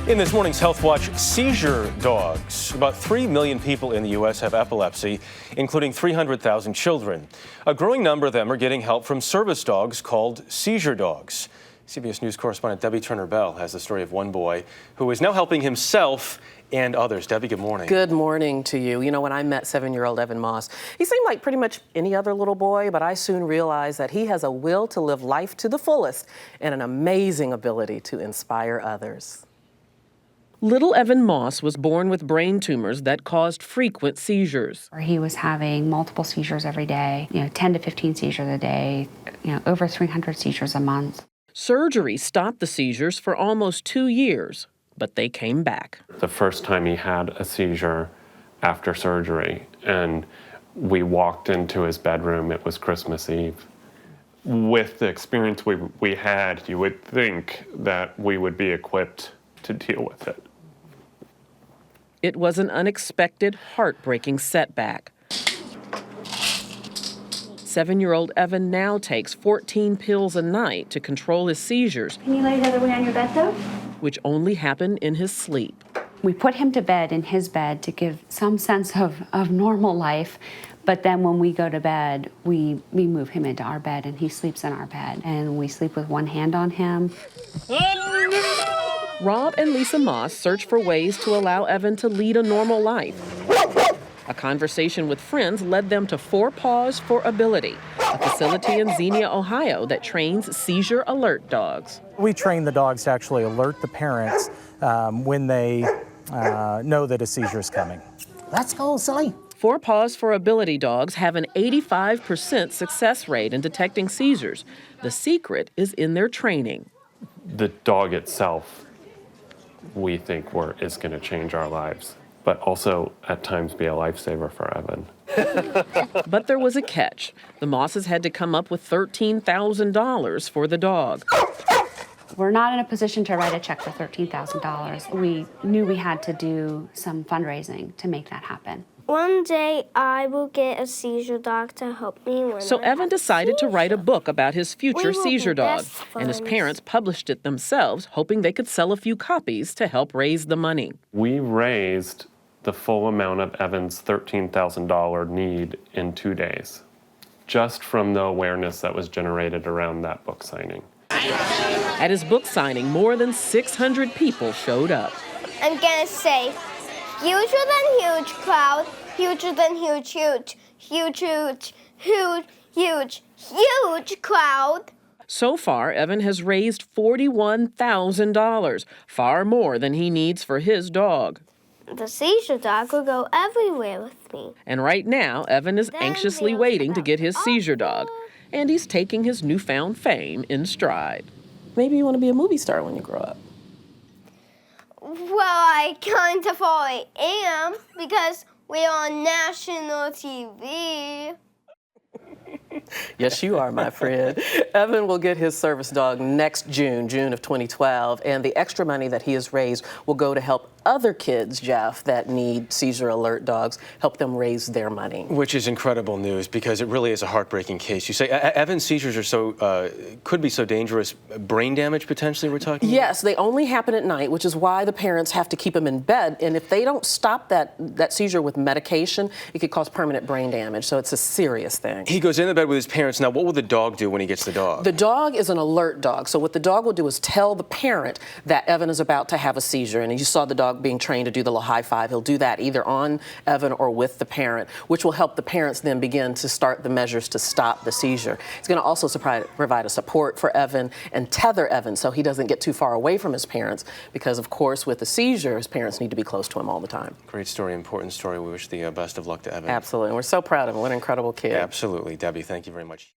In this morning's Health Watch, seizure dogs. About 3 million people in the U.S. have epilepsy, including 300,000 children. A growing number of them are getting help from service dogs called seizure dogs. CBS News correspondent Debbye Turner Bell has the story of one boy who is now helping himself and others. Debbie, good morning. Good morning to you. You know, when I met 7-year-old Evan Moss, he seemed like pretty much any other little boy, but I soon realized that he has a will to live life to the fullest and an amazing ability to inspire others. Little Evan Moss was born with brain tumors that caused frequent seizures. He was having multiple seizures every day, 10 to 15 seizures a day, over 300 seizures a month. Surgery stopped the seizures for almost 2 years, but they came back. The first time he had a seizure after surgery, and we walked into his bedroom, it was Christmas Eve. With the experience we had, you would think that we would be equipped to deal with it. It was an unexpected, heartbreaking setback. 7-year-old Evan now takes 14 pills a night to control his seizures. Can you lay the other way on your bed, though? Which only happen in his sleep. We put him to bed in his bed to give some sense of normal life, but then when we go to bed, we move him into our bed and he sleeps in our bed, and we sleep with one hand on him. Rob and Lisa Moss search for ways to allow Evan to lead a normal life. A conversation with friends led them to 4 Paws for Ability, a facility in Xenia, Ohio that trains seizure alert dogs. We train the dogs to actually alert the parents when they know that a seizure is coming. Let's go, silly. 4 Paws for Ability dogs have an 85% success rate in detecting seizures. The secret is in their training. The dog itself, we think is going to change our lives, but also at times be a lifesaver for Evan. But there was a catch. The Mosses had to come up with $13,000 for the dog. We're not in a position to write a check for $13,000. We knew we had to do some fundraising to make that happen. One day I will get a seizure dog to help me when So Evan decided to write a book about his future seizure dog, and his friends. parents published it themselves, hoping they could sell a few copies to help raise the money. We raised the full amount of Evan's $13,000 need in 2 days, just from the awareness that was generated around that book signing. At his book signing, more than 600 people showed up. I'm gonna say, huger than huge cloud, huger than huge, huge, huge, huge, huge, huge, huge cloud. So far, Evan has raised $41,000, far more than he needs for his dog. The seizure dog will go everywhere with me. And right now, Evan is anxiously waiting to get his seizure dog, and he's taking his newfound fame in stride. Maybe you want to be a movie star when you grow up. Well, I kind of already am, because we're on national TV. Yes, you are, my friend. Evan will get his service dog next June of 2012, and the extra money that he has raised will go to help other kids, Jeff, that need seizure alert dogs, help them raise their money. Which is incredible news, because it really is a heartbreaking case. You say Evan's seizures are could be so dangerous. Brain damage potentially, we're talking Yes, they only happen at night, which is why the parents have to keep him in bed. And if they don't stop that seizure with medication, it could cause permanent brain damage. So it's a serious thing. He goes into bed with his parents. Now, what will the dog do when he gets the dog? The dog is an alert dog. So what the dog will do is tell the parent that Evan is about to have a seizure. And you saw the dog being trained to do the little high five. He'll do that either on Evan or with the parent, which will help the parents then begin to start the measures to stop the seizure. It's going to also provide a support for Evan and tether Evan so he doesn't get too far away from his parents, because of course with the seizure, his parents need to be close to him all the time. Great story, important story. We wish the best of luck to Evan. Absolutely. And we're so proud of him. What an incredible kid. Absolutely. Debbie, thank you very much.